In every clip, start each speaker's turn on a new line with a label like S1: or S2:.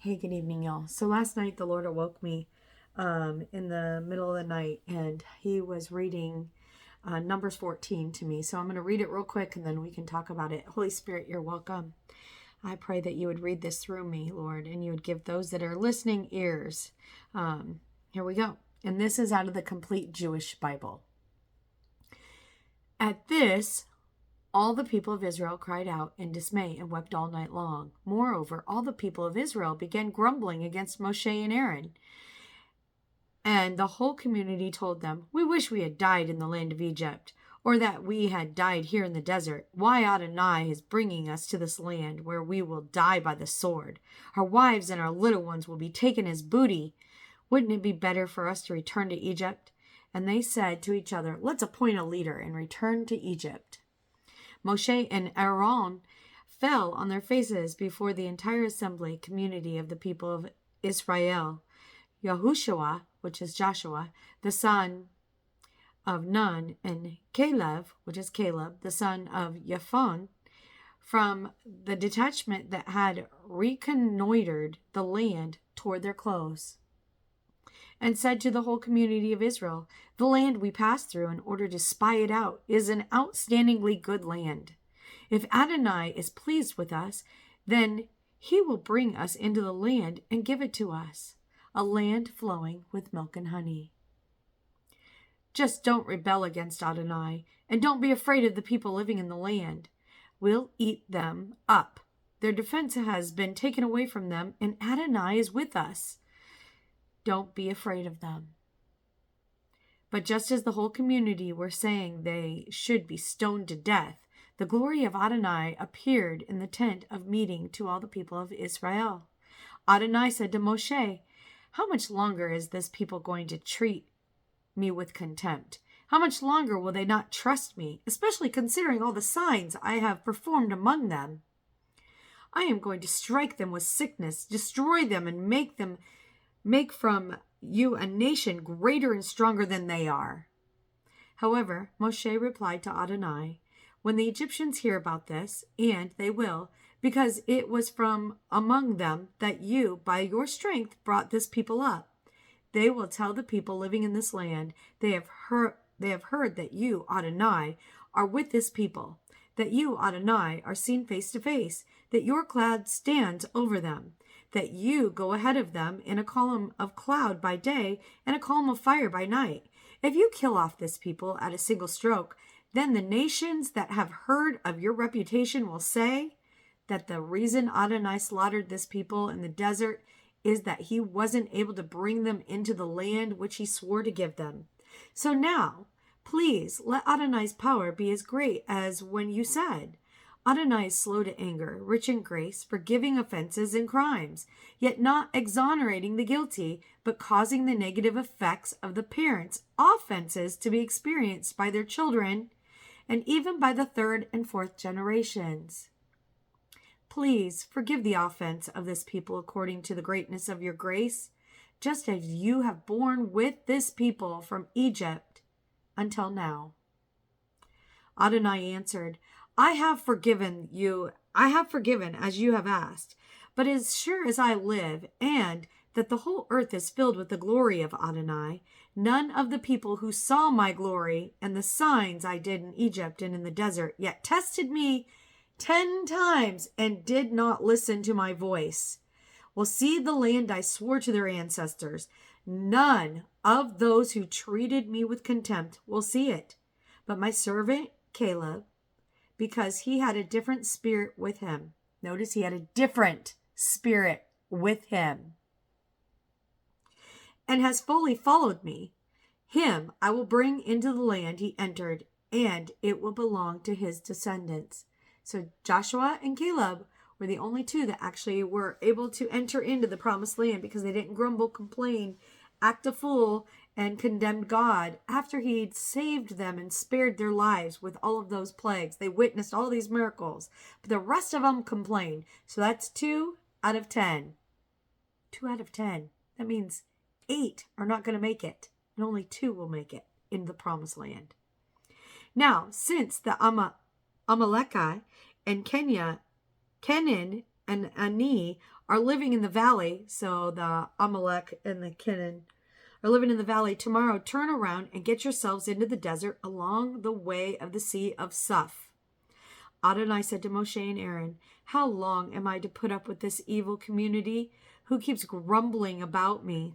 S1: Hey, good evening, y'all. So last night the Lord awoke me in the middle of the night, and He was reading Numbers 14 to me. So I'm going to read it real quick, and then we can talk about it. Holy Spirit, you're welcome. I pray that you would read this through me, Lord, and you would give those that are listening ears. Here we go. And this is out of the Complete Jewish Bible. At this, all the people of Israel cried out in dismay and wept all night long. Moreover, all the people of Israel began grumbling against Moshe and Aaron. And the whole community told them, "We wish we had died in the land of Egypt, or that we had died here in the desert. Why Adonai is bringing us to this land where we will die by the sword. Our wives and our little ones will be taken as booty. Wouldn't it be better for us to return to Egypt?" And they said to each other, "Let's appoint a leader and return to Egypt." Moshe and Aaron fell on their faces before the entire assembly community of the people of Israel. Yahushua, which is Joshua, the son of Nun, and Caleb, which is Caleb, the son of Yephon, from the detachment that had reconnoitered the land, tore their clothes, and said to the whole community of Israel, "The land we passed through in order to spy it out is an outstandingly good land. If Adonai is pleased with us, then he will bring us into the land and give it to us, a land flowing with milk and honey. Just don't rebel against Adonai, and don't be afraid of the people living in the land. We'll eat them up. Their defense has been taken away from them, and Adonai is with us. Don't be afraid of them." But just as the whole community were saying they should be stoned to death, the glory of Adonai appeared in the tent of meeting to all the people of Israel. Adonai said to Moshe, "How much longer is this people going to treat me with contempt? How much longer will they not trust me, especially considering all the signs I have performed among them? I am going to strike them with sickness, destroy them, and make from you a nation greater and stronger than they are." However, Moshe replied to Adonai, "When the Egyptians hear about this, and they will, because it was from among them that you, by your strength, brought this people up, they will tell the people living in this land they have heard that you, Adonai, are with this people, that you, Adonai, are seen face to face, that your cloud stands over them, that you go ahead of them in a column of cloud by day and a column of fire by night. If you kill off this people at a single stroke, then the nations that have heard of your reputation will say that the reason Adonai slaughtered this people in the desert is that he wasn't able to bring them into the land which he swore to give them. So now, please let Adonai's power be as great as when you said, 'Adonai is slow to anger, rich in grace, forgiving offenses and crimes, yet not exonerating the guilty, but causing the negative effects of the parents' offenses to be experienced by their children, and even by the third and fourth generations. Please forgive the offense of this people according to the greatness of your grace, just as you have borne with this people from Egypt until now.' Adonai answered, I have forgiven as you have asked, but as sure as I live, and that the whole earth is filled with the glory of Adonai, none of the people who saw my glory and the signs I did in Egypt and in the desert, yet tested me 10 times and did not listen to my voice, will see the land I swore to their ancestors. None of those who treated me with contempt will see it, but my servant Caleb, because he had a different spirit with him." Notice he had a different spirit with him. "And has fully followed me. Him I will bring into the land he entered, and it will belong to his descendants." So Joshua and Caleb were the only two that actually were able to enter into the promised land because they didn't grumble, complain, act a fool, and condemned God after he'd saved them and spared their lives with all of those plagues. They witnessed all these miracles, but the rest of them complained. So that's 2 out of 10. 2 out of 10. That means 8 are not going to make it, and only 2 will make it in the promised land. Now, since the Amalekite and Kenan and Ani are living in the valley, so the Amalek and the Canaan are living in the valley, tomorrow turn around and get yourselves into the desert along the way of the Sea of Suf. Adonai said to Moshe and Aaron, how long am I to put up with this evil community who keeps grumbling about me?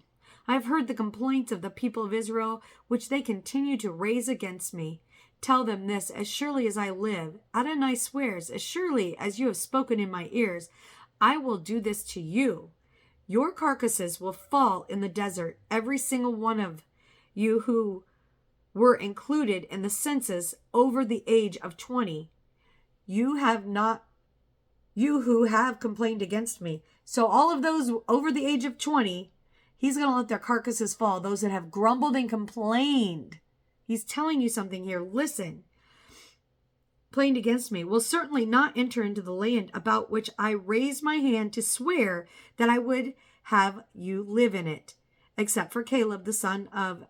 S1: I have heard the complaints of the people of Israel, which they continue to raise against me. Tell them this, as surely as I live, Adonai swears, as surely as you have spoken in my ears, I will do this to you. Your carcasses will fall in the desert, every single one of you who were included in the census over the age of 20. You who have complained against me. So all of those over the age of 20, he's going to let their carcasses fall, those that have grumbled and complained. He's telling you something here. Listen. Complained against me will certainly not enter into the land about which I raised my hand to swear that I would have you live in it, except for Caleb, the son of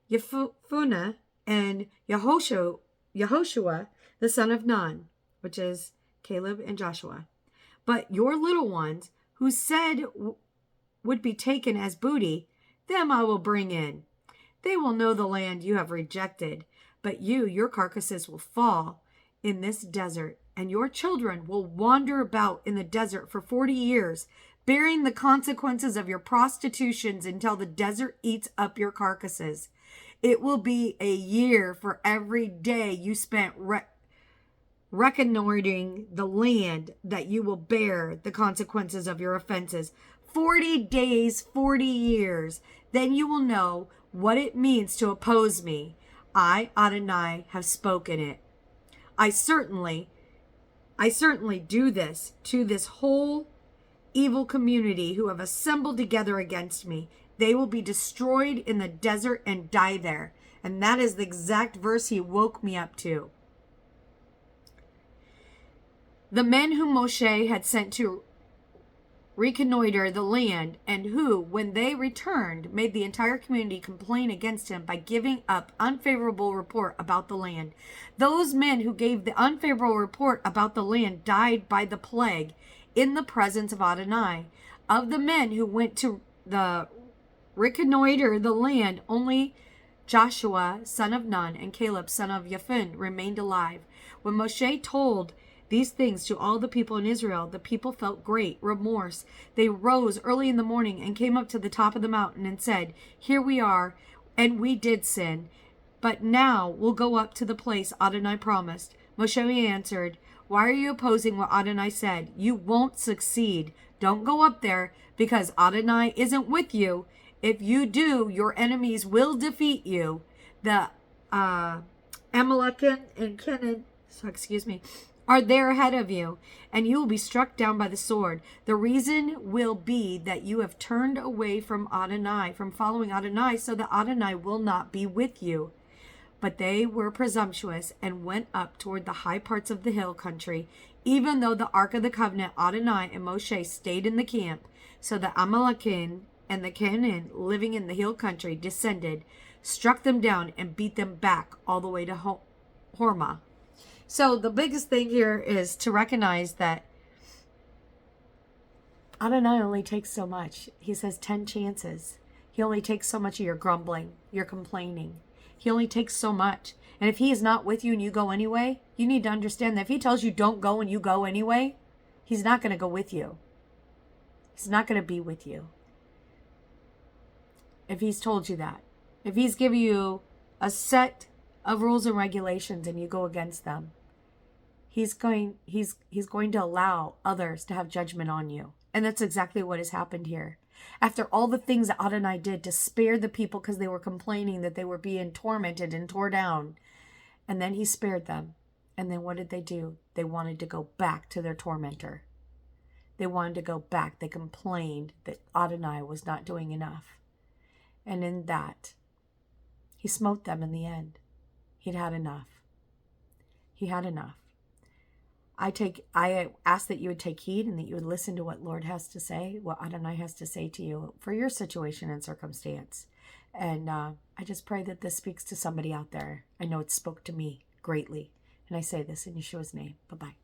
S1: Jephunneh, and Yehoshua, the son of Nun, which is Caleb and Joshua. But your little ones, who said would be taken as booty, them I will bring in. They will know the land you have rejected, but your carcasses will fall in this desert, and your children will wander about in the desert for 40 years, bearing the consequences of your prostitutions until the desert eats up your carcasses. It will be a year for every day you spent reconnoitering the land that you will bear the consequences of your offenses. 40 days, 40 years. Then you will know what it means to oppose me. I, Adonai, have spoken it. I certainly do this to this whole evil community who have assembled together against me. They will be destroyed in the desert and die there. And that is the exact verse he woke me up to. The men whom Moshe had sent to reconnoiter the land, and who, when they returned, made the entire community complain against him by giving up unfavorable report about the land. Those men who gave the unfavorable report about the land died by the plague in the presence of Adonai. Of the men who went to reconnoiter the land, only Joshua, son of Nun, and Caleb, son of Jephunneh, remained alive. When Moshe told these things to all the people in Israel, the people felt great remorse. They rose early in the morning and came up to the top of the mountain and said, here we are, and we did sin. But now we'll go up to the place Adonai promised. Moshe answered, why are you opposing what Adonai said? You won't succeed. Don't go up there, because Adonai isn't with you. If you do, your enemies will defeat you. The Amalek and Canaan, are there ahead of you, and you will be struck down by the sword. The reason will be that you have turned away from Adonai, from following Adonai, so that Adonai will not be with you. But they were presumptuous and went up toward the high parts of the hill country, even though the Ark of the Covenant, Adonai and Moshe, stayed in the camp. So the Amalekim and the Canaan, living in the hill country, descended, struck them down, and beat them back all the way to Hormah. So the biggest thing here is to recognize that Adonai only takes so much. He says 10 chances. He only takes so much of your grumbling, your complaining. He only takes so much. And if he is not with you and you go anyway, you need to understand that if he tells you don't go and you go anyway, he's not going to go with you. He's not going to be with you. If he's told you that. If he's given you a set of rules and regulations and you go against them, he's going to allow others to have judgment on you. And that's exactly what has happened here. After all the things that Adonai did to spare the people because they were complaining that they were being tormented and tore down, and then he spared them. And then what did they do? They wanted to go back to their tormentor. They wanted to go back. They complained that Adonai was not doing enough. And in that, he smote them in the end. He'd had enough. He had enough. I ask that you would take heed and that you would listen to what Lord has to say, what Adonai has to say to you for your situation and circumstance. And I just pray that this speaks to somebody out there. I know it spoke to me greatly. And I say this in Yeshua's name. Bye-bye.